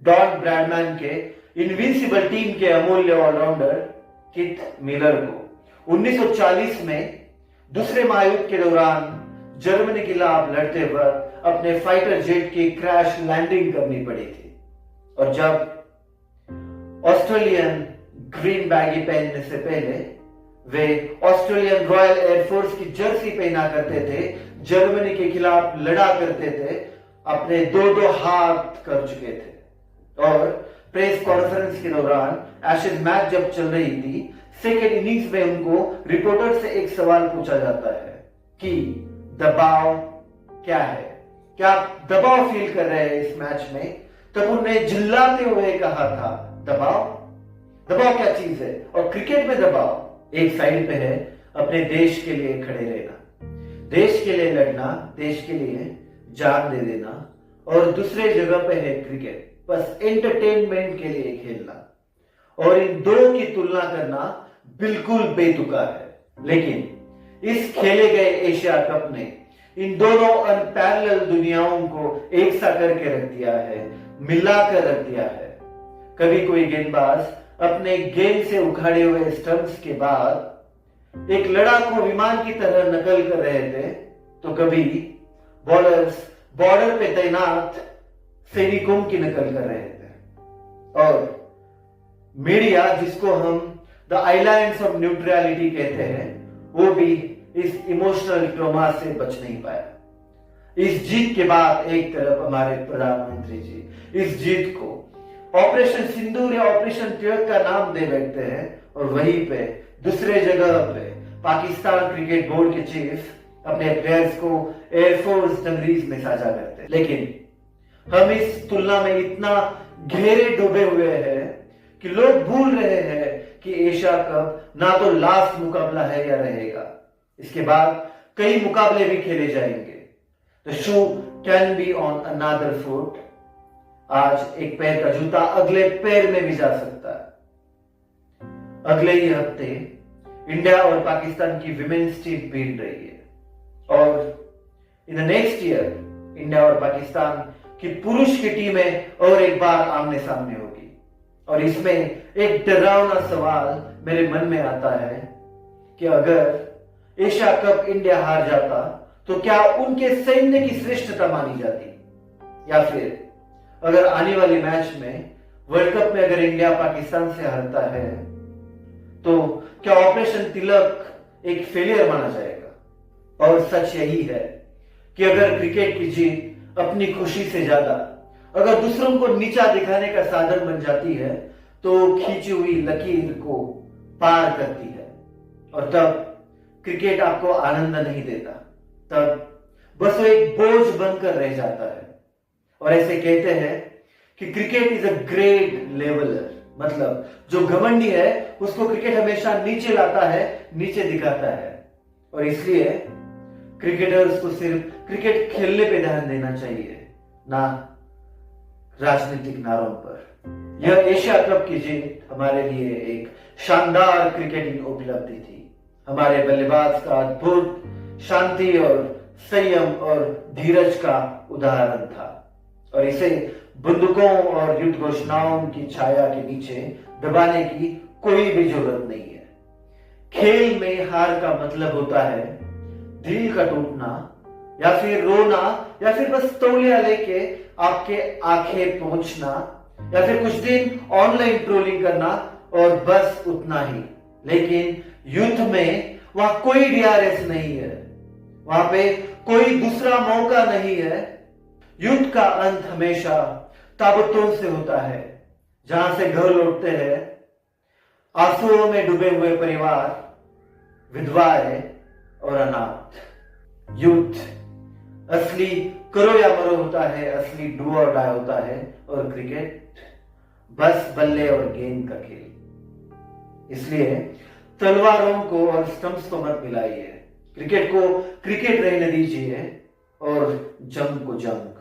Don Bradman के invincible team के अमूल्य ऑलराउंडर किथ मिलर को 1940 में दूसरे महायुद्ध के दौरान जर्मनी के खिलाफ लड़ते वक्त अपने फाइटर जेट की क्रैश लैंडिंग करनी पड़ी थी। और जब ऑस्ट्रेलियन ग्रीन बैगी पहनने से पहले वे ऑस्ट्रेलियन रॉयल एयरफोर्स की जर्सी पहना करते थे, जर्मनी के खिलाफ लड़ा करते थे, अपने दो हाथ कर चुके थे। और प्रेस कॉन्फ्रेंस के दौरान एशेज मैच जब चल रही थी, सेकेंड इनिंग्स में उनको रिपोर्टर से एक सवाल पूछा जाता है कि दबाव क्या है, क्या आप दबाव फील कर रहे हैं इस मैच में? तब उन्होंने चिल्लाते हुए कहा था, दबाव क्या चीज है? और क्रिकेट में दबाव एक साइड पे है अपने देश के लिए खड़े रहना, देश के लिए लड़ना, देश के लिए जान दे देना, और दूसरे जगह पे है क्रिकेट, बस एंटरटेनमेंट के लिए खेलना। और इन दो की तुलना करना बिल्कुल बेतुका है। लेकिन इस खेले गए एशिया कप ने इन दोनों अनपैरेलल दुनियाओं को एक सा करके रख दिया है, मिलाकर रख दिया है। कभी कोई गेंदबाज अपने गेंद से उखाड़े हुए स्टंप्स के बाद एक लड़ाकू विमान की तरह नकल कर रहे थे, तो कभी बॉलर्स बॉर्डर पे तैनात सैनिकों की नकल कर रहे थे। और मीडिया, जिसको हम द आइलैंड्स ऑफ न्यूट्रलिटी कहते हैं, वो भी इस इमोशनल ट्रॉमा से बच नहीं पाया। इस जीत के बाद एक तरफ हमारे प्रधानमंत्री जी इस जीत को ऑपरेशन सिंदूर या ऑपरेशन तिलक का नाम दे बैठते हैं, और वहीं पे दूसरे जगह पे पाकिस्तान क्रिकेट बोर्ड के चीफ अपने प्लेयर्स को एयरफोर्स डंगरीज में साझा करते हैं। लेकिन हम इस तुलना में इतना गहरे डूबे हुए हैं कि लोग भूल रहे हैं कि एशिया कप ना तो लास्ट मुकाबला है या रहेगा, इसके बाद कई मुकाबले भी खेले जाएंगे। The shoe can be on another foot. आज एक पैर का जूता अगले पैर में भी जा सकता है। अगले ही हफ्ते इंडिया और पाकिस्तान की विमेन्स टीम भिड़ रही है, और in the next year India और पाकिस्तान की पुरुष की टीमें और एक बार आमने सामने होगी। और इसमें एक डरावना सवाल मेरे मन में आता है कि अगर एशिया कप इंडिया हार जाता तो क्या उनके सैन्य की श्रेष्ठता मानी जाती, या फिर अगर आने वाली मैच में वर्ल्ड कप में अगर इंडिया पाकिस्तान से हारता है तो क्या ऑपरेशन तिलक एक फेलियर माना जाएगा? और सच यही है कि अगर क्रिकेट की जीत अपनी खुशी से ज्यादा अगर दूसरों को नीचा दिखाने का साधन बन जाती है तो खींची हुई लकीर को पार करती है, और तब क्रिकेट आपको आनंद नहीं देता, तब बस वो एक बोझ बनकर रह जाता है। और ऐसे कहते हैं कि cricket is a great leveller, मतलब जो घमंडी है उसको क्रिकेट हमेशा नीचे लाता है, नीचे दिखाता है। और इसलिए क्रिकेटर्स को सिर्फ क्रिकेट खेलने पे ध्यान देना चाहिए, ना राजनीतिक नारों पर। यह एशिया कप की जीत हमारे लिए एक शानदार क्रिकेटिंग उपलब्धि थी। हमारे बल्लेबाज का अद्भुत शांति और संयम और धीरज का उदाहरण था, और इसे बंदूकों और युद्ध घोषणाओं की छाया के नीचे दबाने की कोई भी जरूरत नहीं है। खेल में हार का मतलब होता है दिल का टूटना, या फिर रोना, या फिर बस तौलिया लेके आपके आंखें पहुंचना, या फिर कुछ दिन ऑनलाइन ट्रोलिंग करना, और बस उतना ही। लेकिन युद्ध में वहां कोई डीआरएस नहीं है, वहां पे कोई दूसरा मौका नहीं है। युद्ध का अंत हमेशा ताबतों से होता है, जहां से घर लौटते हैं आंसुओं में डूबे हुए परिवार, विधवाएं और अनाथ। युद्ध असली करो या मरो होता है, असली डू और डाई होता है, और क्रिकेट बस बल्ले और गेंद का खेल। इसलिए तलवारों को और स्टंप्स को मत मिलाइए, क्रिकेट को क्रिकेट रहने दीजिए और जंग को जंग।